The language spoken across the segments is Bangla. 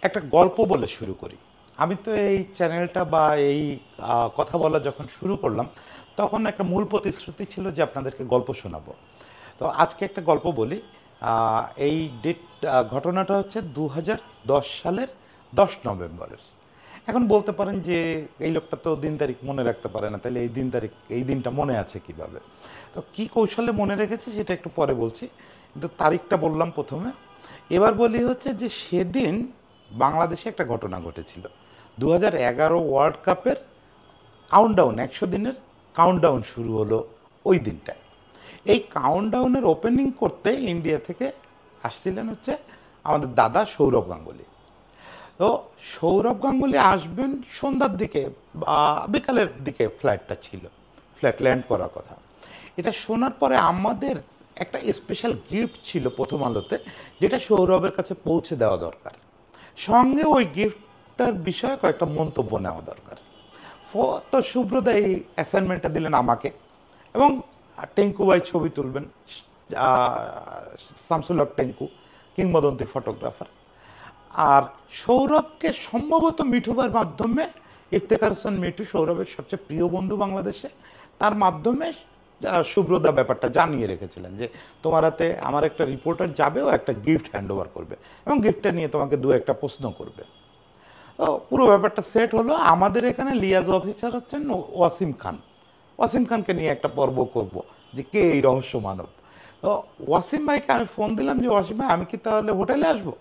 একটা গল্প বলে শুরু করি। আমি তো এই চ্যানেলটা বা এই কথা বলা যখন শুরু করলাম, তখন একটা মূল প্রতিশ্রুতি ছিল যে আপনাদেরকে গল্প শোনাবো। তো আজকে একটা গল্প বলি। এই ডেট, ঘটনাটা হচ্ছে 2010 সালের 10 নভেম্বরের। এখন বলতে পারেন যে এই লোকটা তো দিন তারিখ মনে রাখতে পারে না, তাহলে এই দিন তারিখ এই দিনটা মনে আছে কিভাবে? তো কি কৌশলে মনে রেখেছে সেটা একটু পরে বলছি, কিন্তু তারিখটা বললাম প্রথমে। এবার বলি হচ্ছে যে সেদিন বাংলাদেশে একটা ঘটনা ঘটেছিল। 2011 ওয়ার্ল্ড কাপের কাউন্টডাউন, 100 দিনের কাউন্টডাউন শুরু হলো ওই দিনটায়। এই কাউন্টডাউনের ওপেনিং করতে ইন্ডিয়া থেকে আসছিলেন হচ্ছে আমাদের দাদা সৌরভ গাঙ্গুলি। তো সৌরভ গাঙ্গুলি আসবেন সন্ধ্যার দিকে বা বিকালের দিকে, ফ্লাইটটা ছিল, ফ্লাইট ল্যান্ড করার কথা। এটা শোনার পরে আমাদের একটা স্পেশাল গিফট ছিল প্রথম আলোতে, যেটা সৌরভের কাছে পৌঁছে দেওয়া দরকার। সঙ্গে ওই গিফটটার বিষয়ে কয়েকটা মন্তব্য নেওয়া দরকার। তো সুব্রদা এই অ্যাসাইনমেন্টটা দিলেন আমাকে, এবং টেঙ্কু ভাই ছবি তুলবেন, শামসুল হক টেঙ্কু, কিংবদন্তি ফটোগ্রাফার। আর সৌরভকে সম্ভবত মিঠুবার মাধ্যমে, ইফতেখার হোসেন মিঠু সৌরভের সবচেয়ে প্রিয় বন্ধু বাংলাদেশে, তার মাধ্যমে সুব্রতা ব্যাপারটা জানিয়ে রেখেছিলেন যে তোমার হাতে আমার একটা রিপোর্টার যাবে, ও একটা গিফট হ্যান্ড ওভার করবে এবং গিফটটা নিয়ে তোমাকে দু একটা প্রশ্ন করবে। তো পুরো ব্যাপারটা সেট হলো। আমাদের এখানে লিয়াজ অফিসার হচ্ছেন ওয়াসিম খান। ওয়াসিম খানকে নিয়ে একটা পর্ব করব যে কে এই রহস্য মানব। তো ওয়াসিম ভাইকে আমি ফোন দিলাম যে ওয়াসিম ভাই, আমি কি তাহলে হোটেলে আসবো?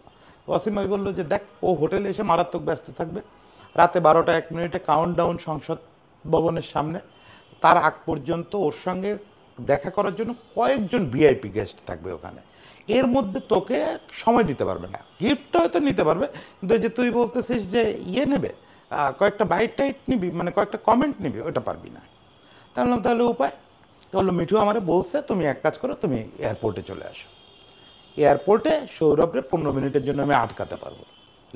ওয়াসিম ভাই বললো যে দেখ, ও হোটেলে এসে মারাত্মক ব্যস্ত থাকবে। রাতে 12টা 1 মিনিটে কাউন্টডাউন সংসদ ভবনের সামনে, তার আগ পর্যন্ত ওর সঙ্গে দেখা করার জন্য কয়েকজন ভিআইপি গেস্ট থাকবে ওখানে। এর মধ্যে তোকে সময় দিতে পারবে না। গিফটটা হয়তো নিতে পারবে, কিন্তু যে তুই বলতেছিস যে ইয়ে নেবে, কয়েকটা বাইট টাইট নিবি, মানে কয়েকটা কমেন্ট নিবি, ওটা পারবি না। তা বললাম তাহলে উপায়? তো বললো মিঠু আমারে বলছে তুমি এক কাজ করো, তুমি এয়ারপোর্টে চলে আসো। এয়ারপোর্টে সৌরভরে 15 মিনিটের জন্য আমি আটকাতে পারবো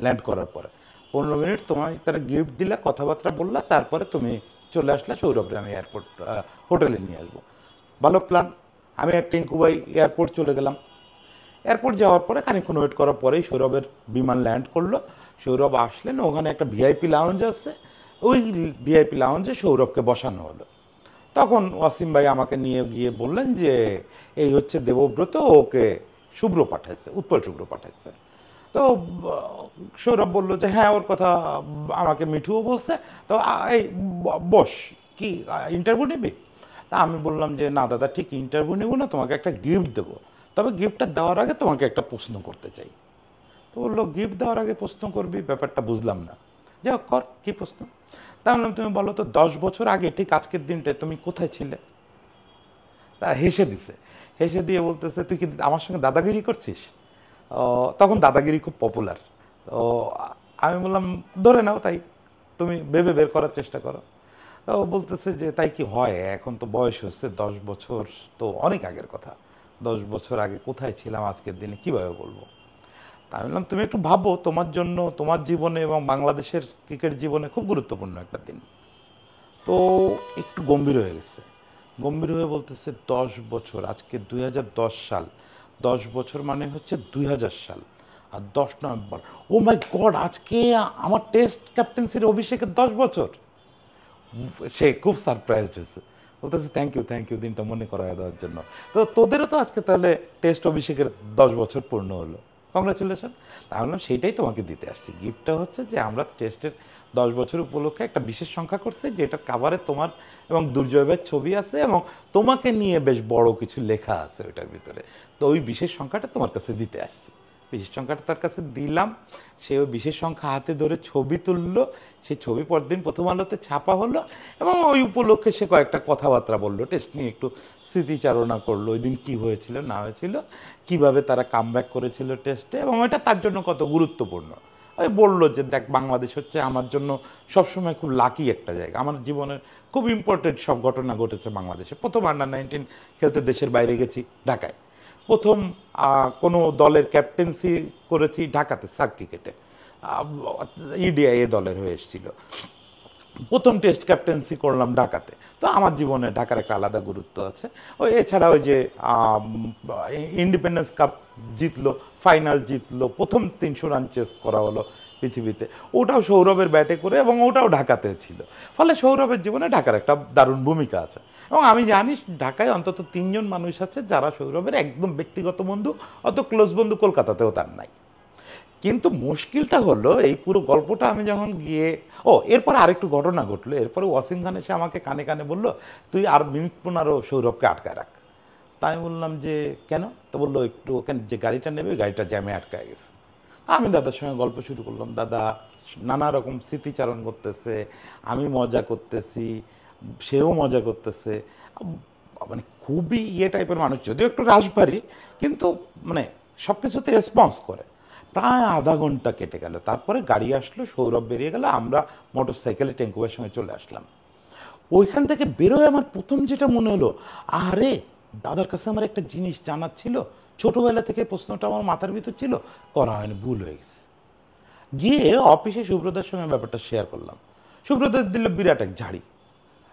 ল্যান্ড করার পরে। 15 মিনিট তোমায় তারা গিফট দিলা, কথাবার্তা বললা, তারপরে তুমি চলে আসলে সৌরভরে আমি এয়ারপোর্ট হোটেলে নিয়ে আসবো। ভালো প্ল্যান। আমি আর টিঙ্কু ভাই এয়ারপোর্ট চলে গেলাম। এয়ারপোর্ট যাওয়ার পরে খানিকক্ষণ ওয়েট করার পরেই সৌরভের বিমান ল্যান্ড করলো। সৌরভ আসলেন, ওখানে একটা ভিআইপি লাউঞ্জ আছে, ওই ভিআইপি লাউঞ্জে সৌরভকে বসানো হলো। তখন ওয়াসিম ভাই আমাকে নিয়ে গিয়ে বললেন যে এই হচ্ছে দেবব্রত, ওকে শুভ্র পাঠাইছে, উৎপল শুভ্র পাঠাইছে। তো সৌরভ বলল যে হ্যাঁ, ওর কথা আমাকে মিঠুও বলছে। তো এই বস, কি ইন্টারভিউ নিবি? তা আমি বললাম যে না দাদা, ঠিক ইন্টারভিউ নেবো না, তোমাকে একটা গিফট দেবো, তবে গিফটটা দেওয়ার আগে তোমাকে একটা প্রশ্ন করতে চাই। তো বললো গিফট দেওয়ার আগে প্রশ্ন করবি? ব্যাপারটা বুঝলাম না। যাই হোক, কর, কি প্রশ্ন? তা বললাম তুমি বলো তো 10 বছর আগে ঠিক আজকের দিনটায় তুমি কোথায় ছিলে? তা হেসে দিছে। হেসে দিয়ে বলতেছে তুই কি আমার সঙ্গে দাদাগিরি করছিস? তখন দাদাগিরি খুব পপুলার। তো আমি বললাম ধরে নাও তাই, তুমি ভেবে বের করার চেষ্টা করো। তো ও বলতেছে যে তাই কি হয়, এখন তো বয়স হচ্ছে, 10 বছর তো অনেক আগের কথা। 10 বছর আগে কোথায় ছিলাম আজকের দিনে কিভাবে বলবো? তা আমি বললাম তুমি একটু ভাবো, তোমার জন্য, তোমার জীবনে এবং বাংলাদেশের ক্রিকেট জীবনে খুব গুরুত্বপূর্ণ একটা দিন। তো একটু গম্ভীর হয়ে গেছে। গম্ভীর হয়ে বলতেছে 10 বছর, আজকে 2010 সাল, 10 বছর মানে হচ্ছে 2000 সাল, আর 10 নভেম্বর। ও মাই গড, আজকে আমার টেস্ট ক্যাপ্টেন্সির অভিষেকের 10 বছর। সে খুব সারপ্রাইজড হয়েছে, বলতেছে থ্যাংক ইউ দিনটা মনে করায় দেওয়ার জন্য। তো তোদেরও তো আজকে তাহলে টেস্ট অভিষেকের 10 বছর পূর্ণ হলো, কংগ্রাচুলেশন। তা বললাম সেইটাই তোমাকে দিতে আসছি। গিফটটা হচ্ছে যে আমরা টেস্টের 10 বছর উপলক্ষে একটা বিশেষ সংখ্যা করছে, যেটার কাভারে তোমার এবং দুর্জয়ের ছবি আছে, এবং তোমাকে নিয়ে বেশ বড় কিছু লেখা আছে ওইটার ভিতরে। তো ওই বিশেষ সংখ্যাটা তোমার কাছে দিতে আসছি। বিশেষ সংখ্যাটা তার কাছে দিলাম। সে ওই বিশেষ সংখ্যা হাতে ধরে ছবি তুললো। সেই ছবি পরদিন প্রথম আলোতে ছাপা হলো, এবং ওই উপলক্ষে সে কয়েকটা কথাবার্তা বললো, টেস্ট নিয়ে একটু স্মৃতিচারণা করলো, ওই দিন কী হয়েছিল না হয়েছিল, কিভাবে তারা কামব্যাক করেছিল টেস্টে, এবং এটা তার জন্য কত গুরুত্বপূর্ণ। ওই বললো যে দেখ, বাংলাদেশ হচ্ছে আমার জন্য সবসময় খুব লাকি একটা জায়গা, আমার জীবনের খুব ইম্পর্টেন্ট সব ঘটনা ঘটেছে বাংলাদেশে। প্রথম আন্ডার 19 খেলতে দেশের বাইরে গেছি, ঢাকায়। প্রথম কোনো দলের ক্যাপ্টেন্সি করেছি ঢাকাতে, সার্ক ক্রিকেটে, ইডিআই দলের হয়ে এসেছিল। প্রথম টেস্ট ক্যাপ্টেন্সি করলাম ঢাকাতে। তো আমার জীবনে ঢাকার একটা আলাদা গুরুত্ব আছে। ওই এছাড়া ওই যে ইন্ডিপেন্ডেন্স কাপ জিতলো, ফাইনাল জিতলো, প্রথম 300 রান চেস করা হলো পৃথিবীতে, ওটাও সৌরভের ব্যাটে করে, এবং ওটাও ঢাকাতে ছিল। ফলে সৌরভের জীবনে ঢাকার একটা দারুণ ভূমিকা আছে। এবং আমি জানি ঢাকায় অন্তত 3জন মানুষ আছে যারা সৌরভের একদম ব্যক্তিগত বন্ধু, অত ক্লোজ বন্ধু কলকাতাতেও তার নাই। কিন্তু মুশকিলটা হলো এই পুরো গল্পটা আমি যখন গিয়ে, এরপর আরেকটু ঘটনা ঘটলো। এরপরে ওয়াসিম খান এসে আমাকে কানে কানে বলল, তুই আর মিনিট 15 সৌরভকে আটকায় রাখ। তাই আমি বললাম যে কেন? তো বললো একটু ওখানে যে গাড়িটা নেবে গাড়িটা জ্যামে আটকায় গেছে। আমি দাদার সঙ্গে গল্প শুরু করলাম। দাদা নানা রকম স্মৃতিচারণ করতেছে, আমি মজা করতেছি, সেও মজা করতেছে। মানে খুবই টাইপের মানুষ, যদিও একটু রাশভারী, কিন্তু মানে সব কিছুতে রেসপন্স করে। প্রায় আধা ঘন্টা কেটে গেল, তারপরে গাড়ি আসলো, সৌরভ বেরিয়ে গেল, আমরা মোটর সাইকেলে টেঙ্কুবের সঙ্গে চলে আসলাম। ওইখান থেকে বেরোয় আমার প্রথম যেটা মনে হলো, আরে দাদার কাছে আমার একটা জিনিস জানার ছিল, ছোটবেলা থেকে প্রশ্নটা আমার মাথার ভিতর ছিল, করা হয়নি, ভুল হয়ে গেছে। গিয়ে অফিসে সুব্রতার সঙ্গে ব্যাপারটা শেয়ার করলাম। সুব্রতা দিল বিরাট এক ঝাড়ি,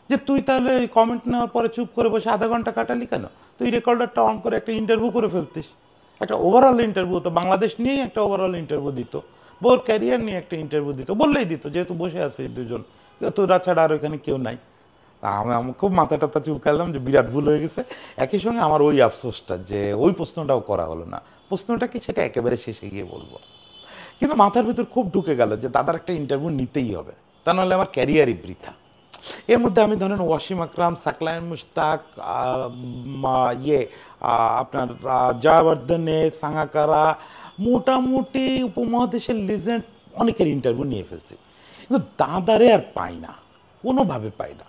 যে তুই তাহলে কমেন্ট নেওয়ার পরে চুপ করে বসে আধা ঘন্টা কাটালি কেন? তুই রেকর্ডারটা অন করে একটা ইন্টারভিউ করে ফেলতিস। একটা ওভারঅল ইন্টারভিউ, তো বাংলাদেশ নিয়েই একটা ওভারঅল ইন্টারভিউ দিত, বোর ক্যারিয়ার নিয়ে একটা ইন্টারভিউ দিত, বললেই দিত, যেহেতু বসে আছে দুজন, তোরা ছাড়া আর ওইখানে কেউ নাই। আমি খুব মাথা টাথা চুলকালাম যে বিরাট ভুল হয়ে গেছে। একই সঙ্গে আমার ওই আফসোসটা যে ওই প্রশ্নটাও করা হলো না। প্রশ্নটা কি সেটা একেবারে শেষে গিয়ে বলবো। কিন্তু মাথার ভিতর খুব ঢুকে গেল যে দাদার একটা ইন্টারভিউ নিতেই হবে, তা নাহলে আমার ক্যারিয়ারই বৃথা। এর মধ্যে আমি ধরেন ওয়াসিম আকরাম, সাকলাইন মুশতাক, আপনার জয়াবর্ধনে, সাঙ্গাকারা, মোটামুটি উপমহাদেশের লিজেন্ড অনেকের ইন্টারভিউ নিয়ে ফেলছি, কিন্তু দাদারে আর পাই না, কোনোভাবে পাই না।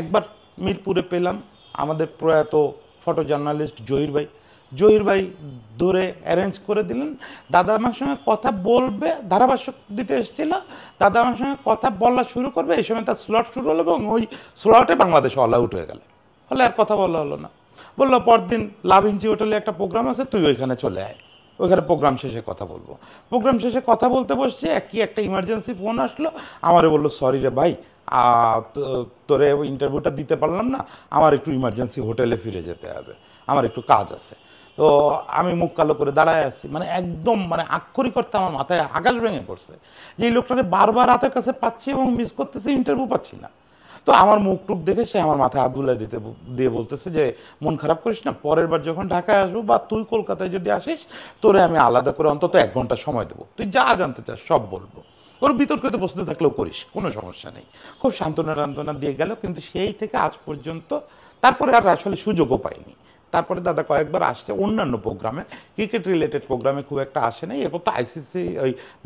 একবার মিরপুরে পেলাম, আমাদের প্রয়াত ফটো জার্নালিস্ট জহির ভাই ধরে অ্যারেঞ্জ করে দিলেন। দাদা আমার সঙ্গে কথা বলবে, ধারাভাষ্য দিতে এসেছিল, দাদা আমার সঙ্গে কথা বলা শুরু করবে, এই সময় তার স্লট শুরু হলো, এবং ওই স্লটে বাংলাদেশ অল আউট হয়ে গেল। ফলে আর কথা বলা হলো না। বললো পরদিন লাভ ইঞ্চি হোটেলে একটা প্রোগ্রাম আছে, তুই ওইখানে চলে আয়, ওইখানে প্রোগ্রাম শেষে কথা বলবো। প্রোগ্রাম শেষে কথা বলতে বসছে, একটা ইমার্জেন্সি ফোন আসলো, আমারে বললো সরি রে ভাই, তোরে ইন্টারভিউটা দিতে পারলাম না, আমার একটু ইমার্জেন্সি হোটেলে ফিরে যেতে হবে, আমার একটু কাজ আছে। তো আমি মুখ কালো করে দাঁড়ায় আছি, মানে একদম মানে আক্ষরিক অর্থে আমার মাথায় আকাশ ভেঙে পড়ছে যে এই লোকটাকে বারবার হাতের কাছে পাচ্ছি এবং মিস করতেছি, ইন্টারভিউ পাচ্ছি না। তো আমার মুখ টুক দেখে সে আমার মাথায় হাত বুলাই দিয়ে বলতেছে যে মন খারাপ করিস না, পরের বার যখন ঢাকায় আসবো বা তুই কলকাতায় যদি আসিস, তোরে আমি আলাদা করে অন্তত 1 ঘন্টা সময় দেবো, তুই যা জানতে চাস সব বলবো, ওর বিতর্কিত প্রশ্ন থাকলেও করিস, কোনো সমস্যা নেই। খুব সান্ত্বনা দিয়ে গেল। কিন্তু সেই থেকে আজ পর্যন্ত তারপরে আর আসলে সুযোগও পাইনি। তারপরে দাদা কয়েকবার আসছে অন্যান্য প্রোগ্রামে, ক্রিকেট রিলেটেড প্রোগ্রামে খুব একটা আসে নাই। এরপর তো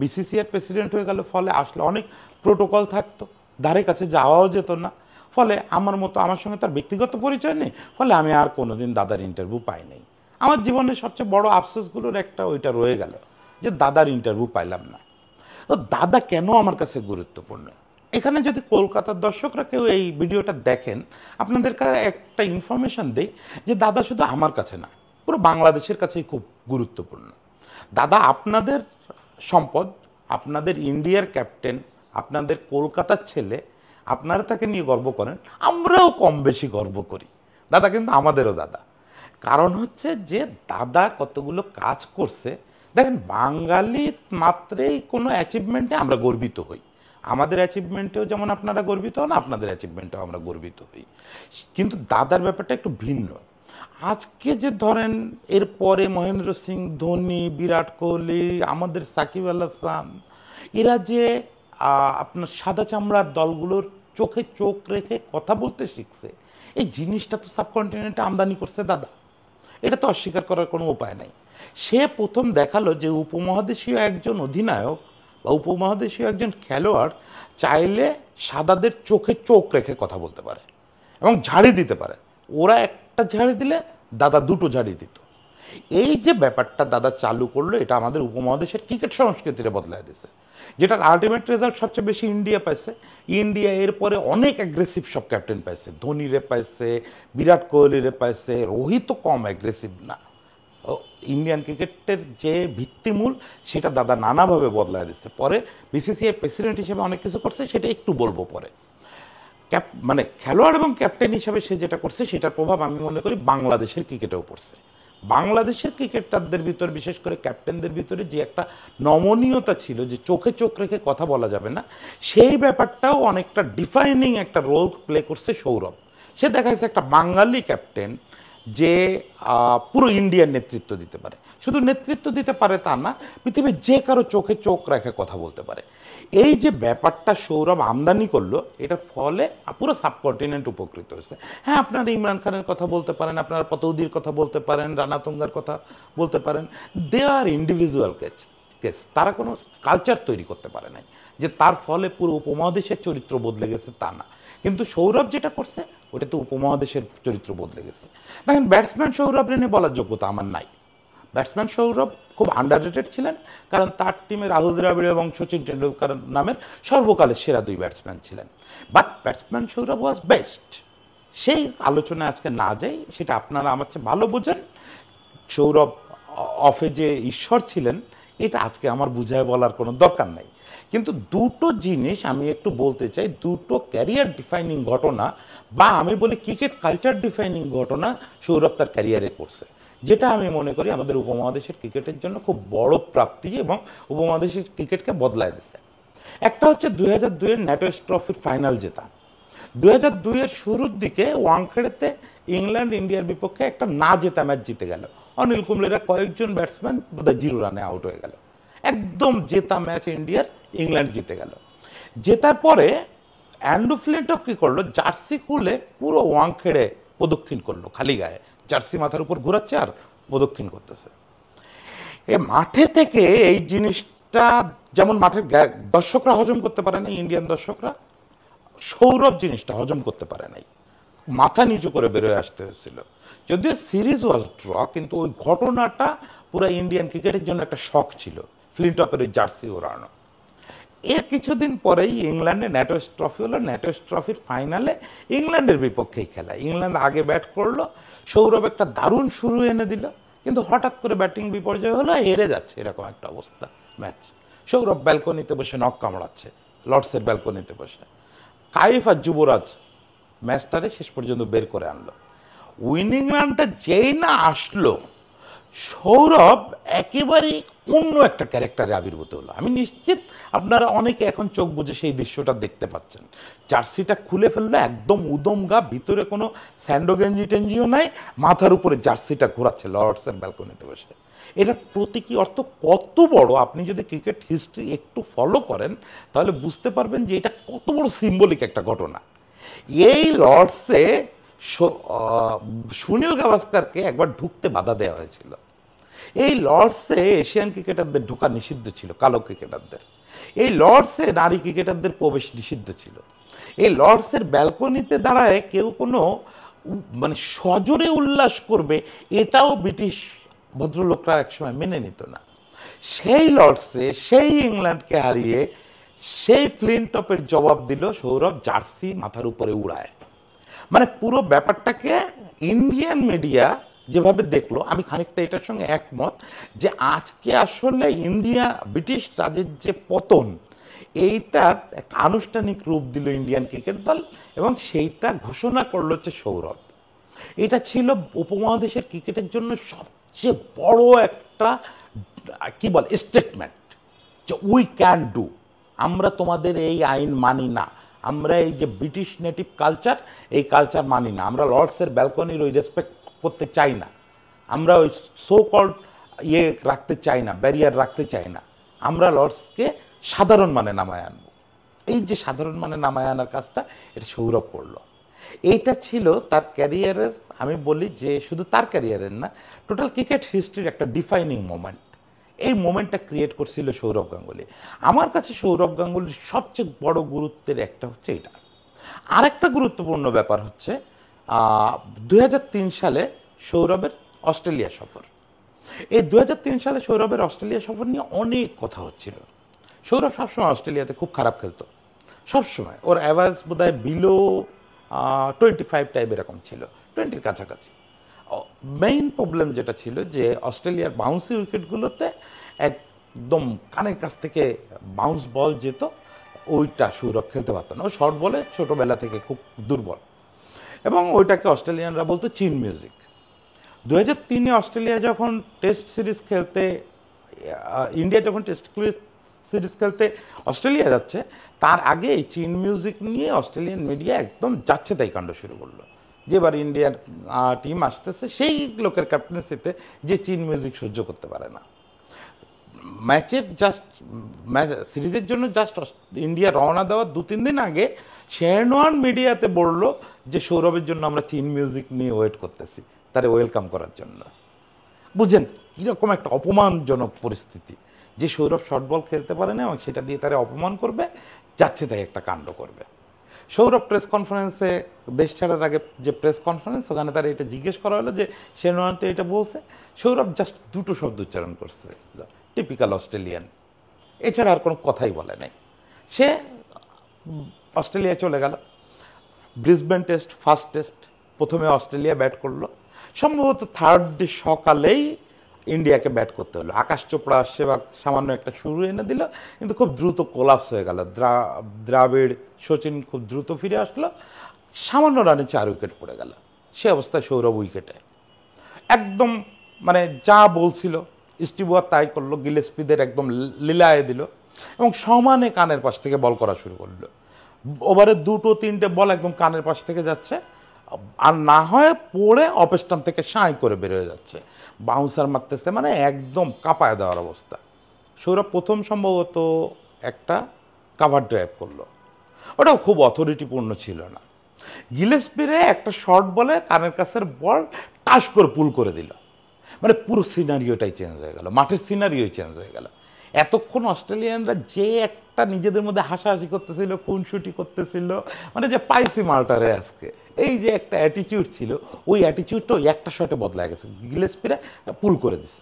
বিসিসিআর প্রেসিডেন্ট হয়ে গেল, ফলে আসলে অনেক প্রোটোকল থাকতো, ধারে কাছে যাওয়াও যেত না। ফলে আমার সঙ্গে তার ব্যক্তিগত পরিচয় নেই, ফলে আমি আর কোনোদিন দাদার ইন্টারভিউ পাই নাই। আমার জীবনের সবচেয়ে বড় আফসোসগুলোর একটা ওইটা রয়ে গেল যে দাদার ইন্টারভিউ পাইলাম না। তো দাদা কেন আমার কাছে গুরুত্বপূর্ণ, এখানে যদি কলকাতার দর্শকরা কেউ এই ভিডিওটা দেখেন, আপনাদের কাছে একটা ইনফরমেশন দেই যে দাদা শুধু আমার কাছে না, পুরো বাংলাদেশের কাছেই খুব গুরুত্বপূর্ণ। দাদা আপনাদের সম্পদ, আপনাদের ইন্ডিয়ার ক্যাপ্টেন, আপনাদের কলকাতার ছেলে, আপনারা তাকে নিয়ে গর্ব করেন, আমরাও কম বেশি গর্ব করি। দাদা কিন্তু আমাদেরও দাদা। কারণ হচ্ছে যে দাদা কতগুলো কাজ করছে। দেখেন, বাঙালি মাত্রেই কোনো অ্যাচিভমেন্টে আমরা গর্বিত হই, আমাদের অ্যাচিভমেন্টেও যেমন আপনারা গর্বিত হন, আপনাদের অ্যাচিভমেন্টেও আমরা গর্বিত হই। কিন্তু দাদার ব্যাপারটা একটু ভিন্ন। আজকে যে ধরেন এরপরে মহেন্দ্র সিং ধোনি, বিরাট কোহলি, আমাদের সাকিব আল হাসান, এরা যে আপনার সাদা চামড়ার দলগুলোর চোখে চোখ রেখে কথা বলতে শিখছে, এই জিনিসটা তো সাবকন্টিনেন্টে আমদানি করছে দাদা, এটা তো অস্বীকার করার কোনো উপায় নাই। সে প্রথম দেখালো যে উপমহাদেশীয় একজন অধিনায়ক বা উপমহাদেশীয় একজন খেলোয়াড় চাইলে সাদাদের চোখে চোখ রেখে কথা বলতে পারে এবং ঝাড়ি দিতে পারে। ওরা একটা ঝাড়ি দিলে দাদা দুটো ঝাড়ি দিত। এই যে ব্যাপারটা দাদা চালু করলো, এটা আমাদের উপমহাদেশের ক্রিকেট সংস্কৃতিটা বদলায় দিছে, যেটার আলটিমেট রেজাল্ট সবচেয়ে বেশি ইন্ডিয়া পাইছে। ইন্ডিয়া এরপরে অনেক অ্যাগ্রেসিভ সব ক্যাপ্টেন পাইছে, ধোনিরে পাইছে, বিরাট কোহলিরে পাইছে, রোহিত কম অ্যাগ্রেসিভ না। ইন্ডিয়ান ক্রিকেটের যে ভিত্তিমূল সেটা দাদা নানাভাবে বদলায় দিচ্ছে। পরে বিসিসিআই প্রেসিডেন্ট হিসেবে অনেক কিছু করছে, সেটা একটু বলবো পরে। মানে খেলোয়াড় এবং ক্যাপ্টেন হিসাবে সে যেটা করছে সেটার প্রভাব আমি মনে করি বাংলাদেশের ক্রিকেটেও পড়ছে। বাংলাদেশের ক্রিকেটারদের ভিতর, বিশেষ করে ক্যাপ্টেনদের ভিতরে যে একটা নমনীয়তা ছিল, যে চোখে চোখ রেখে কথা বলা যাবে না, সেই ব্যাপারটাও অনেকটা ডিফাইনিং একটা রোল প্লে করছে সৌরভ। সে দেখা যাচ্ছে একটা বাঙালি ক্যাপ্টেন যে পুরো ইন্ডিয়ার নেতৃত্ব দিতে পারে। শুধু নেতৃত্ব দিতে পারে তা না, পৃথিবীর যে কারো চোখে চোখ রেখে কথা বলতে পারে। এই যে ব্যাপারটা সৌরভ আমদানি করলো, এটার ফলে পুরো সাবকন্টিনেন্ট উপকৃত হয়েছে। হ্যাঁ, আপনারা ইমরান খানের কথা বলতে পারেন, আপনারা পতৌদির কথা বলতে পারেন, রানা তুঙ্গার কথা বলতে পারেন, দে আর ইন্ডিভিজুয়াল কেস। তারা কোনো কালচার তৈরি করতে পারে নাই যে তার ফলে পুরো উপমহাদেশের চরিত্র বদলে গেছে, তা না। কিন্তু সৌরভ যেটা করছে ওটা তো উপমহাদেশের চরিত্র বদলে গেছে। দেখেন, ব্যাটসম্যান সৌরভ নিয়ে বলার যোগ্যতা আমার নাই। ব্যাটসম্যান সৌরভ খুব আন্ডাররেটেড ছিলেন, কারণ তার টিমে রাহুল দ্রাবিড় এবং সচিন টেন্ডুলকার নামের সর্বকালের সেরা দুই ব্যাটসম্যান ছিলেন। But batsman Sourav was best. সেই আলোচনায় আজকে না যাই, সেটা আপনারা আমার চেয়ে ভালো বোঝেন। সৌরভ অফে যে ঈশ্বর ছিলেন, এটা আজকে আমার বুঝায় বলার কোনো দরকার নাই। কিন্তু দুটো জিনিস আমি একটু বলতে চাই, দুটো ক্যারিয়ার ডিফাইনিং ঘটনা, বা আমি বলি ক্রিকেট কালচার ডিফাইনিং ঘটনা সৌরভ তার ক্যারিয়ারে করছে, যেটা আমি মনে করি আমাদের উপমহাদেশের ক্রিকেটের জন্য খুব বড় প্রাপ্তি এবং উপমহাদেশের ক্রিকেটকে বদলায় দিচ্ছে। একটা হচ্ছে 2002-এর ন্যাটোস ট্রফির ফাইনাল জেতা। 2002-এর শুরুর দিকে ওয়াংখেড়েতে ইংল্যান্ড ইন্ডিয়ার বিপক্ষে একটা না জেতা ম্যাচ জিতে গেল। অনিল কুম্বলেরা কয়েকজন ব্যাটসম্যান বোধহয় 0 রানে আউট হয়ে গেল। একদম জেতা ম্যাচ ইন্ডিয়ার, ইংল্যান্ড জিতে গেল। জেতার পরে অ্যান্ড্রু ফ্লিনটফ কি করলো, জার্সি খুলে পুরো ওয়াংখেড়ে প্রদক্ষিণ করলো খালি গায়ে, জার্সি মাথার উপর ঘোরাচ্ছে আর প্রদক্ষিণ করতেছে। এ মাঠে থেকে এই জিনিসটা, যেমন মাঠের দর্শকরা হজম করতে পারে না, ইন্ডিয়ান দর্শকরা, সৌরভ জিনিসটা হজম করতে পারে নাই, মাথা নিচু করে বেরোয় আসতে হয়েছিল। যদিও সিরিজ ওয়াজ ড্র, কিন্তু ওই ঘটনাটা পুরো ইন্ডিয়ান ক্রিকেটের জন্য একটা শক ছিল, ফ্লিনটফের ওই জার্সি ওড়ানো। এর কিছুদিন পরেই ইংল্যান্ডে ন্যাটোস ট্রফি হলো। ন্যাটোস ট্রফির ফাইনালে ইংল্যান্ডের বিপক্ষেই খেলা। ইংল্যান্ড আগে ব্যাট করলো, সৌরভ একটা দারুণ শুরু এনে দিল, কিন্তু হঠাৎ করে ব্যাটিং বিপর্যয় হলো, হেরে যাচ্ছে, এরকম একটা অবস্থা ম্যাচ। সৌরভ ব্যালকনিতে বসে নখ কামড়াচ্ছে, লর্ডসের ব্যালকনিতে বসে। কাইফ আর যুবরাজ ম্যাচটারে শেষ পর্যন্ত বের করে আনলো। উইনিং রানটা যেই না আসলো, সৌরভ একেবারে অন্য একটা ক্যারেক্টারে আবির্ভূত হলো। আমি নিশ্চিত আপনারা অনেকে এখন চোখ বুঝে সেই দৃশ্যটা দেখতে পাচ্ছেন। জার্সিটা খুলে ফেললো, একদম উদম গা, ভিতরে কোনো স্যান্ডো গেঞ্জি টেঞ্জিও নাই, মাথার উপরে জার্সিটা ঘোরাচ্ছে লর্ডসের ব্যালকনিতে বসে। এটা প্রতীকী অর্থ কত বড়, আপনি যদি ক্রিকেট হিস্ট্রি একটু ফলো করেন তাহলে বুঝতে পারবেন যে এটা কত বড় সিম্বলিক একটা ঘটনা। এই লর্ডসে সুনীল গাভাস্কারকে একবার ঢুকতে বাধা দেওয়া হয়েছিল। এই লর্ডসে এশিয়ান ক্রিকেটারদের ঢোকা নিষিদ্ধ ছিল, কালো ক্রিকেটারদের। এই লর্ডসে নারী ক্রিকেটারদের প্রবেশ নিষিদ্ধ ছিল। এই লর্ডসের ব্যালকনিতে দাঁড়ায় কেউ কোনো মানে সজোরে উল্লাস করবে, এটাও ব্রিটিশ ভদ্রলোকরা একসময় মেনে নিত না। সেই লর্ডসে সেই ইংল্যান্ডকে হারিয়ে সেই ফ্লিনটফের জবাব দিল সৌরভ, জার্সি মাথার উপরে উড়ায়। মানে পুরো ব্যাপারটাকে ইন্ডিয়ান মিডিয়া যেভাবে দেখলো, আমি খানিকটা এটার সঙ্গে একমত, যে আজকে আসলে ইন্ডিয়া ব্রিটিশ রাজের যে পতন, এইটার একটা আনুষ্ঠানিক রূপ দিল ইন্ডিয়ান ক্রিকেট দল, এবং সেইটা ঘোষণা করলো হচ্ছে সৌরভ। এটা ছিল উপমহাদেশের ক্রিকেটের জন্য সবচেয়ে বড় একটা কি বল স্টেটমেন্ট, যে উই ক্যান ডু, আমরা তোমাদের এই আইন মানি না, আমরা এই যে ব্রিটিশ নেটিভ কালচার, এই কালচার মানি না, আমরা লর্ডসের ব্যালকনির ওই রেসপেক্ট করতে চাই না, আমরা ওই সো কল্ড রাখতে চাই না, ব্যারিয়ার রাখতে চাই না, আমরা লর্ডসকে সাধারণ মানে নামায় আনবো। এই যে সাধারণ মানে নামায় আনার কাজটা এটা সৌরভ করলো। এইটা ছিল তার ক্যারিয়ারের, আমি বলি যে শুধু তার ক্যারিয়ারের না, টোটাল ক্রিকেট হিস্ট্রির একটা ডিফাইনিং মোমেন্ট। এই মোমেন্টটা ক্রিয়েট করছিল সৌরভ গাঙ্গুলি। আমার কাছে সৌরভ গাঙ্গুলির সবচেয়ে বড় গুরুত্বের একটা হচ্ছে এটা। আরেকটা গুরুত্বপূর্ণ ব্যাপার হচ্ছে 2003 সালে সৌরভের অস্ট্রেলিয়া সফর। এই 2003 সালে সৌরভের অস্ট্রেলিয়া সফর নিয়ে অনেক কথা হচ্ছিল। সৌরভ সবসময় অস্ট্রেলিয়াতে খুব খারাপ খেলতো, সবসময় ওর অ্যাভারেজ বোধহয় বিলো 25 টাইপ এরকম ছিল, 20-র কাছাকাছি। মেইন প্রবলেম যেটা ছিল যে অস্ট্রেলিয়ার বাউন্সি উইকেটগুলোতে একদম কানের কাছ থেকে বাউন্স বল যেত, ওইটা সৌরভ খেলতে পারতো না, ও শর্ট বলে ছোটোবেলা থেকে খুব দুর্বল, এবং ওইটাকে অস্ট্রেলিয়ানরা বলতো চিন মিউজিক। 2003-এ অস্ট্রেলিয়া যখন টেস্ট সিরিজ খেলতে, ইন্ডিয়া যখন টেস্ট সিরিজ খেলতে অস্ট্রেলিয়া যাচ্ছে, তার আগে এই চিন মিউজিক নিয়ে অস্ট্রেলিয়ান মিডিয়া একদম যাচ্ছে তাই কাণ্ড শুরু করলো। যেবার ইন্ডিয়ার টিম আসতেছে সেই লোকের ক্যাপ্টেন্সিতে যে চিন মিউজিক সহ্য করতে পারে না। ম্যাচের সিরিজের জন্য জাস্ট ইন্ডিয়া রওনা দেওয়ার 2-3 দিন আগে শেরনোয়ান মিডিয়াতে বলল যে সৌরভের জন্য আমরা চিন মিউজিক নিয়ে ওয়েট করতেছি তারে ওয়েলকাম করার জন্য। বুঝেন কীরকম একটা অপমানজনক পরিস্থিতি, যে সৌরভ শর্ট বল খেলতে পারে না এবং সেটা দিয়ে তারা অপমান করবে, যাচ্ছে তাই একটা কাণ্ড করবে। সৌরভ প্রেস কনফারেন্সে, দেশ ছাড়ার আগে যে প্রেস কনফারেন্স, ওখানে তারা এটা জিজ্ঞেস করা হলো যে শেরনোয়ান তো এটা বলছে, সৌরভ জাস্ট 2টো শব্দ উচ্চারণ করছে, টিপিক্যাল অস্ট্রেলিয়ান, এছাড়া আর কোনো কথাই বলে নাই। সে অস্ট্রেলিয়া চলে গেল। ব্রিসবেন টেস্ট, ফার্স্ট টেস্ট, প্রথমে অস্ট্রেলিয়া ব্যাট করলো, সম্ভবত থার্ড ডে সকালেই ইন্ডিয়াকে ব্যাট করতে হলো। আকাশ চোপড়া সেবাগ সামান্য একটা শুরু এনে দিল, কিন্তু খুব দ্রুত কোলাপস হয়ে গেল। দ্রাবিড়, সচিন খুব দ্রুত ফিরে আসলো, সামান্য রানে 4 উইকেট পড়ে গেল। সে অবস্থায় সৌরভ উইকেটে একদম মানে যা বলছিল স্টিভ ওয়ার তাই করলো, গিলেস্পিদের একদম লীলায় দিল এবং সমানে কানের পাশ থেকে বল করা শুরু করলো। ওভারে 2-3টে বল একদম কানের পাশ থেকে যাচ্ছে, আর না হয় পড়ে অফ স্টাম্প থেকে সাঁই করে বেরোয় যাচ্ছে, বাউন্সার মারতেছে, মানে একদম কাঁপায় দেওয়ার অবস্থা। সৌরভ প্রথম সম্ভবত একটা কাভার ড্রাইভ করলো, ওটাও খুব অথরিটিপূর্ণ ছিল না। গিলেস্পিরে একটা শর্ট বলে কানের কাছের বল টাস করে পুল করে দিল, মানে পুরো সিনারিওটাই চেঞ্জ হয়ে গেল, মাঠের সিনারিওই চেঞ্জ হয়ে গেল। এতক্ষণ অস্ট্রেলিয়ানরা যে একটা নিজেদের মধ্যে হাসাহাসি করতেছিল, খুনসুটি করতেছিল, মানে যে পাইসি মাল্টারে আজকে, এই যে একটা অ্যাটিটিউড ছিল, ওই অ্যাটিটিউডটাও একটা শটে বদলায় গেছে, গিলেস্পিরে পুল করে দিছে।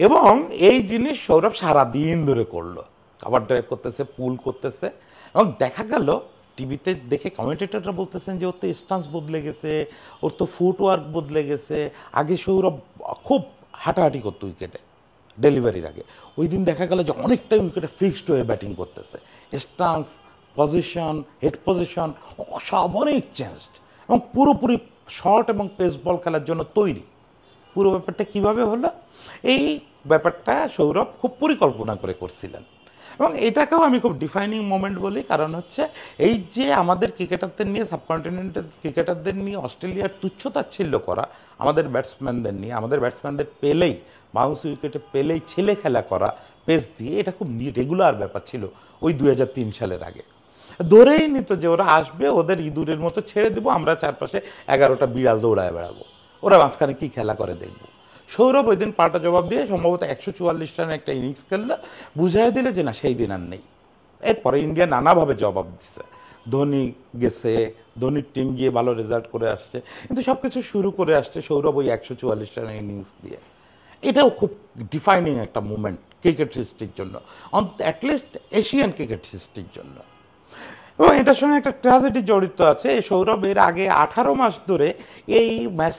এবং এই জিনিস সৌরভ সারাদিন ধরে করলো, কাভার ড্রাইভ করতেছে, পুল করতেছে, এবং দেখা গেল টিভিতে দেখে কমেন্টেটররা বলতেছেন যে ওর তো স্টান্স বদলে গেছে, ওর তো ফুটওয়ার্ক বদলে গেছে। আগে সৌরভ খুব হাঁটাহাঁটি করতো উইকেটে ডেলিভারির আগে, ওই দিন দেখা গেল যে অনেকটাই উইকেটে ফিক্সড হয়ে ব্যাটিং করতেছে, স্টান্স, পজিশন, হেড পজিশন সব অনেক চেঞ্জড, এবং পুরোপুরি শর্ট এবং পেস বল খেলার জন্য তৈরি। পুরো ব্যাপারটা কিভাবে হলো, এই ব্যাপারটা সৌরভ খুব পরিকল্পনা করে করছিলেন, এবং এটাকেও আমি খুব ডিফাইনিং মোমেন্ট বলি। কারণ হচ্ছে এই যে আমাদের ক্রিকেটারদের নিয়ে, সাবকন্টিনেন্টাল ক্রিকেটারদের নিয়ে অস্ট্রেলিয়ার তুচ্ছতাচ্ছিল্য করা, আমাদের ব্যাটসম্যানদের নিয়ে, আমাদের ব্যাটসম্যানদের পেলেই, বাউন্স উইকেটে পেলেই ছেলে খেলা করা পেস দিয়ে, এটা খুব রেগুলার ব্যাপার ছিল ওই 2003 সালের আগে। ধরেই নিত যে ওরা আসবে, ওদের ইঁদুরের মতো ছেড়ে দেবো, আমরা চারপাশে 11টা বিড়াল দৌড়ায় বেড়াবো, ওরা মাঝখানে কী খেলা করে দেখবো। সৌরভ ওই দিন পাল্টা জবাব দিয়ে সম্ভবত 144 রানের একটা ইনিংস খেললো, বুঝাই দিলে যে না সেই দিন আর নেই। এরপরে ইন্ডিয়া নানাভাবে জবাব দিচ্ছে, ধোনি গেছে, ধোনির টিম গিয়ে ভালো রেজাল্ট করে আসছে, কিন্তু সব কিছু শুরু করে আসছে সৌরভ ওই 144 রানের ইনিংস দিয়ে। এটাও খুব ডিফাইনিং একটা মুভমেন্ট ক্রিকেট হিস্ট্রির জন্য, অ্যাটলিস্ট এশিয়ান ক্রিকেট হিস্ট্রির জন্য। এবং এটার সঙ্গে একটা ট্র্যাজেডি জড়িত আছে। সৌরভ এর আগে 18 মাস ধরে এই ম্যাচ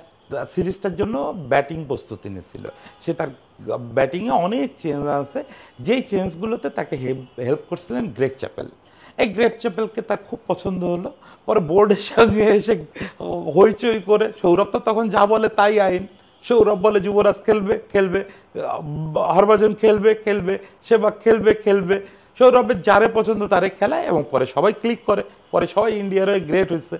সিরিজটার জন্য ব্যাটিং প্রস্তুতি নিয়েছিল। সে তার ব্যাটিংয়ে অনেক চেঞ্জ আছে, যেই চেঞ্জগুলোতে তাকে হেল্প করছিলেন গ্রেগ চ্যাপেল। এই গ্রেগ চ্যাপেলকে তার খুব পছন্দ হলো, পরে বোর্ডের সঙ্গে এসে হইচই করে, সৌরভ তো তখন যা বলে তাই আইন, সৌরভ বলে যুবরাজ খেলবে খেলবে, হরভজন খেলবে খেলবে, সেবাগ খেলবে খেলবে, সৌরভের যারে পছন্দ তারে খেলায়, এবং পরে সবাই ক্লিক করে, পরে সবাই ইন্ডিয়ার হয়ে গ্রেট হয়েছে।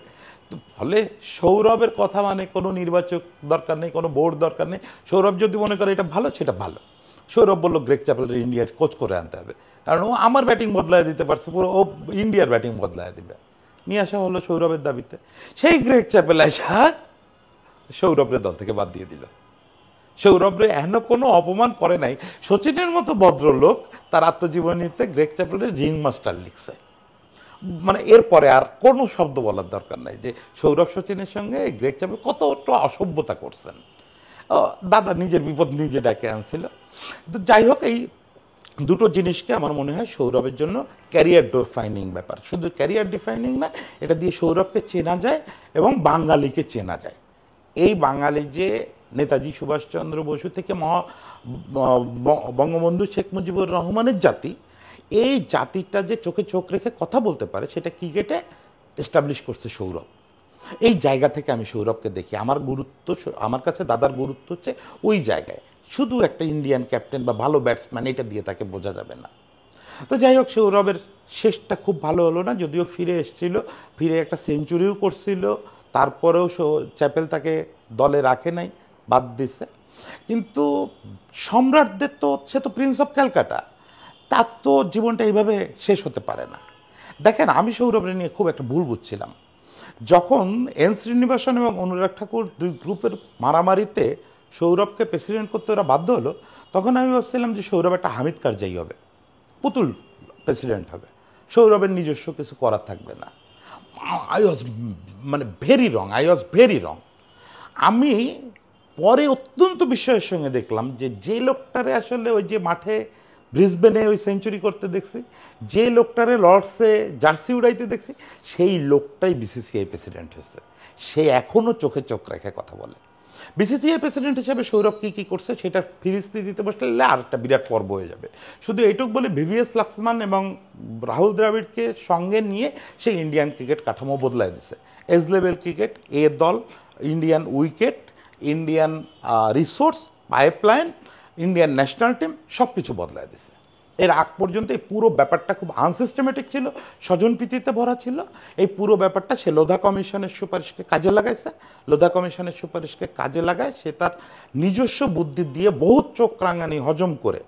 ফলে সৌরভের কথা মানে কোনো নির্বাচক দরকার নেই, কোনো বোর্ড দরকার নেই। সৌরভ যদি মনে করে এটা ভালো, সেটা ভালো। সৌরভ বললো গ্রেগ চ্যাপেলের ইন্ডিয়ার কোচ করে আনতে হবে, কারণ ও আমার ব্যাটিং বদলায় দিতে পারছে, পুরো ও ইন্ডিয়ার ব্যাটিং বদলায় দিবে। নিয়ে আসা হলো সৌরভের দাবিতে, সেই গ্রেগ চ্যাপেল আসা সৌরভের দল থেকে বাদ দিয়ে দিল। সৌরভরে এহেন কোনো অপমান করে নাই। সচিনের মতো ভদ্রলোক তার আত্মজীবনীতে গ্রেগ চ্যাপেলের রিং মাস্টার লিখছে, মানে এরপরে আর কোনো শব্দ বলার দরকার নাই যে সৌরভ সচিনের সঙ্গে গ্রেগ চ্যাপেল কতটা অসভ্যতা করছেন। দাদা নিজের বিপদ নিজে ডাকে আনছিল। তো যাই হোক, এই দুটো জিনিসকে আমার মনে হয় সৌরভের জন্য ক্যারিয়ার ডিফাইনিং ব্যাপার। শুধু ক্যারিয়ার ডিফাইনিং না, এটা দিয়ে সৌরভকে চেনা যায় এবং বাঙালিকে চেনা যায়। এই বাঙালি যে নেতাজি সুভাষচন্দ্র বসু থেকে বঙ্গবন্ধু শেখ মুজিবুর রহমানের জাতি, এই জাতিটা যে চোখে চোখ রেখে কথা বলতে পারে সেটা ক্রিকেটে এস্টাবলিশ করছে সৌরভ। এই জায়গা থেকে আমি সৌরভকে দেখি, আমার গুরুত্ব, আমার কাছে দাদার গুরুত্ব হচ্ছে ওই জায়গায়, শুধু একটা ইন্ডিয়ান ক্যাপ্টেন বা ভালো ব্যাটসম্যান এটা দিয়ে তাকে বোঝা যাবে না। তো যাই হোক, সৌরভের শেষটা খুব ভালো হলো না, যদিও ফিরে এসেছিল, ফিরে একটা সেঞ্চুরিও করছিল, তারপরেও চ্যাপেল তাকে দলে রাখে নাই, বাদ দিছে। কিন্তু সম্রাটদের তো, সে তো প্রিন্স অফ ক্যালকাটা, তার তো জীবনটা এইভাবে শেষ হতে পারে না। দেখেন, আমি সৌরভের নিয়ে খুব একটা ভুল বুঝছিলাম। যখন এন শ্রীনিবাসন এবং অনুরাগ ঠাকুর দুই গ্রুপের মারামারিতে সৌরভকে প্রেসিডেন্ট করতে ওরা বাধ্য হলো, তখন আমি ভাবছিলাম যে সৌরভ একটা হামিদ কারজাই হবে, পুতুল প্রেসিডেন্ট হবে, সৌরভের নিজস্ব কিছু করার থাকবে না। আই ওয়াজ মানে very wrong, I was very wrong. আমি পরে অত্যন্ত বিস্ময়ের সঙ্গে দেখলাম যে যে লোকটারে আসলে ওই যে মাঠে ব্রিসবেনে ওই সেঞ্চুরি করতে দেখছি, যে লোকটারে লর্ডসে জার্সি উড়াইতে দেখছি, সেই লোকটাই বিসিসিআই প্রেসিডেন্ট হচ্ছে। সে এখনও চোখে চোখ রেখে কথা বলে। বিসিসিআই প্রেসিডেন্ট হিসেবে সৌরভ কী করছে সেটা ফিরিস্তি দিতে বসলে আর একটা বিরাট পর্ব হয়ে যাবে। শুধু এইটুক বলে, ভিভিএস লক্ষ্মণ এবং রাহুল দ্রাবিড়কে সঙ্গে নিয়ে সে ইন্ডিয়ান ক্রিকেট কাঠামো বদলায় দিছে। এজ লেভেল ক্রিকেট, এ দল, Indian wicket, Indian resource, pipeline, Indian national team সব কিছু বদলায় দিছে। এর আগ পর্যন্ত এই পুরো ব্যাপারটা খুব আনসিস্টেমেটিক ছিল, স্বজনপ্রীতিতে ভরা ছিল। এই পুরো ব্যাপারটা সে লোধা কমিশনের সুপারিশকে কাজে লাগাইছে, লোধা কমিশনের সুপারিশকে কাজে লাগায় সে তার নিজস্ব বুদ্ধি দিয়ে বহুত চোখ রাঙানি হজম করে।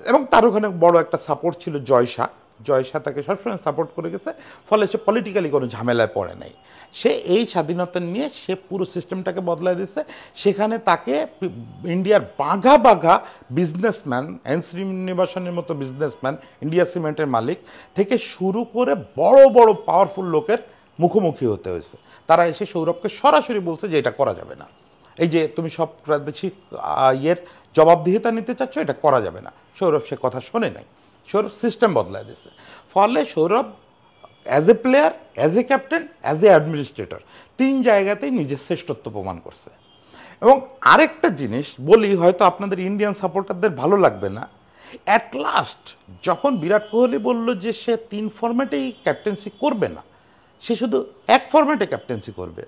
এবং তার ওখানে বড় একটা সাপোর্ট ছিল জয়শা, জয়শা তাকে সবসময় সাপোর্ট করে গেছে, ফলে সে পলিটিক্যালি কোনো ঝামেলায় পড়ে নাই। সে এই স্বাধীনতা নিয়ে সে পুরো সিস্টেমটাকে বদলায় দিচ্ছে। সেখানে তাকে ইন্ডিয়ার বাঘা বাঘা বিজনেসম্যান, এন শ্রীনিবাসনের মতো বিজনেসম্যান, ইন্ডিয়া সিমেন্টের মালিক থেকে শুরু করে বড় বড় পাওয়ারফুল লোকের মুখোমুখি হতে হয়েছে। তারা এসে সৌরভকে সরাসরি বলছে যে এটা করা যাবে না, এই যে তুমি সব প্রাদেশিক ইয়ের জবাবদিহিতা নিতে চাচ্ছ, এটা করা যাবে না। সৌরভ সে কথা শোনে নাই, সৌরভ সিস্টেম বদলায় দিচ্ছে। ফলে Sourav as a player, as a captain, as a administrator, তিন জায়গাতেই নিজের শ্রেষ্ঠত্ব প্রমাণ করছে। এবং আরেকটা জিনিস বলি, হয়তো আপনাদের ইন্ডিয়ান সাপোর্টারদের ভালো লাগবে না, অ্যাট লাস্ট যখন বিরাট কোহলি বলল যে সে 3 ফরম্যাটেই ক্যাপ্টেন্সি করবে না, সে শুধু এক ফরম্যাটে ক্যাপ্টেন্সি করবে,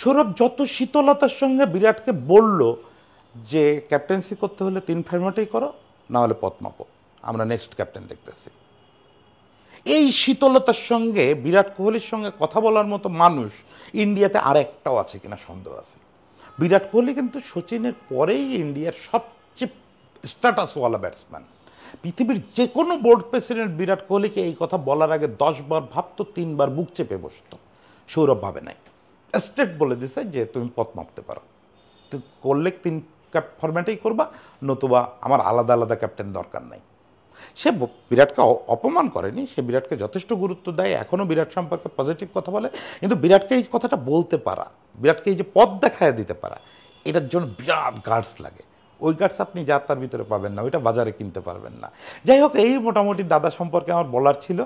সৌরভ যত শীতলতার সঙ্গে বিরাটকে বলল যে ক্যাপ্টেন্সি করতে হলে 3 ফরম্যাটেই করো, না হলে পথ মাপো, আমরা নেক্সট ক্যাপ্টেন দেখতেছি। এই শীতলতার সঙ্গে বিরাট কোহলির সঙ্গে কথা বলার মতো মানুষ ইন্ডিয়াতে আর একটাও আছে কিনা সন্দেহ আছে। বিরাট কোহলি কিন্তু সচিনের পরেই ইন্ডিয়ার সবচেয়ে স্ট্যাটাসওয়ালা ব্যাটসম্যান। পৃথিবীর যে কোনো বোর্ড প্রেসিডেন্ট বিরাট কোহলিকে এই কথা বলার আগে 10 বার ভাবতো, 3 বার বুক চেপে বসতো। সৌরভ ভাবে নাই, স্ট্রেট বলে দিছে যে তুমি পথ মাপতে পারো, করলে 3 ফরম্যাটেই করবা, নতুবা আমার আলাদা আলাদা ক্যাপ্টেন দরকার নাই। সে বিরাটকে অপমান করেনি, সে বিরাটকে যথেষ্ট গুরুত্ব দেয়, এখনও বিরাট সম্পর্কে পজিটিভ কথা বলে। কিন্তু বিরাটকে এই কথাটা বলতে পারা, বিরাটকে এই যে পথ দেখায় দিতে পারা, এটার জন্য বিরাট গার্ডস লাগে। ওই গার্ডস আপনি যাত্রার ভিতরে পাবেন না, ওইটা বাজারে কিনতে পারবেন না। যাই হোক, এই মোটামুটি দাদা সম্পর্কে আমার বলার ছিল।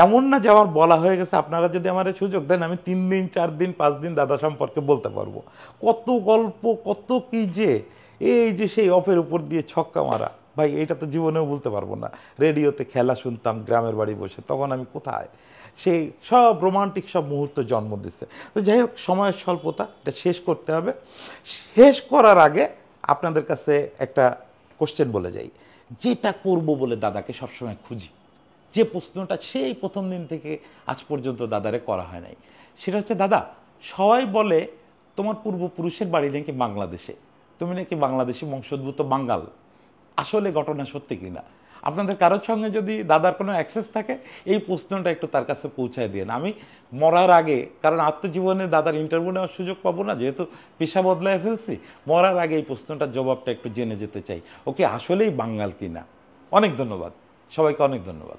এমন না যে আমার বলা হয়ে গেছে, আপনারা যদি আমার সুযোগ দেন আমি 3 দিন 4 দিন 5 দিন দাদা সম্পর্কে বলতে পারবো। কত গল্প, কত কি যে, এই যে সেই অফের উপর দিয়ে ছক্কা মারা, ভাই এটা তো জীবনেও বলতে পারবো না। রেডিওতে খেলা শুনতাম গ্রামের বাড়ি বসে, তখন আমি কোথায়, সেই সব রোমান্টিক সব মুহূর্ত জন্ম দিচ্ছে। তো যাই হোক, সময়ের স্বল্পতা, এটা শেষ করতে হবে। শেষ করার আগে আপনাদের কাছে একটা কোশ্চেন বলে যাই, যেটা করব বলে দাদাকে সবসময় খুঁজি, যে প্রশ্নটা সেই প্রথম দিন থেকে আজ পর্যন্ত দাদারে করা হয় নাই, সেটা হচ্ছে, দাদা সবাই বলে তোমার পূর্বপুরুষের বাড়ি নাকি বাংলাদেশে, তুমি নাকি বাংলাদেশি বংশোদ্ভূত বাঙ্গাল, আসলে ঘটনা সত্যি কিনা? আপনাদের কারোর সঙ্গে যদি দাদার কোনো অ্যাক্সেস থাকে, এই প্রশ্নটা একটু তার কাছে পৌঁছায় দিয়ে, আমি মরার আগে, কারণ আত্মজীবনে দাদার ইন্টারভিউ নেওয়ার সুযোগ পাবো না, যেহেতু পেশা বদলায় ফেলছি, মরার আগে এই প্রশ্নটার জবাবটা একটু জেনে যেতে চাই, ওকে আসলেই বাঙ্গাল কিনা। অনেক ধন্যবাদ সবাইকে, অনেক ধন্যবাদ।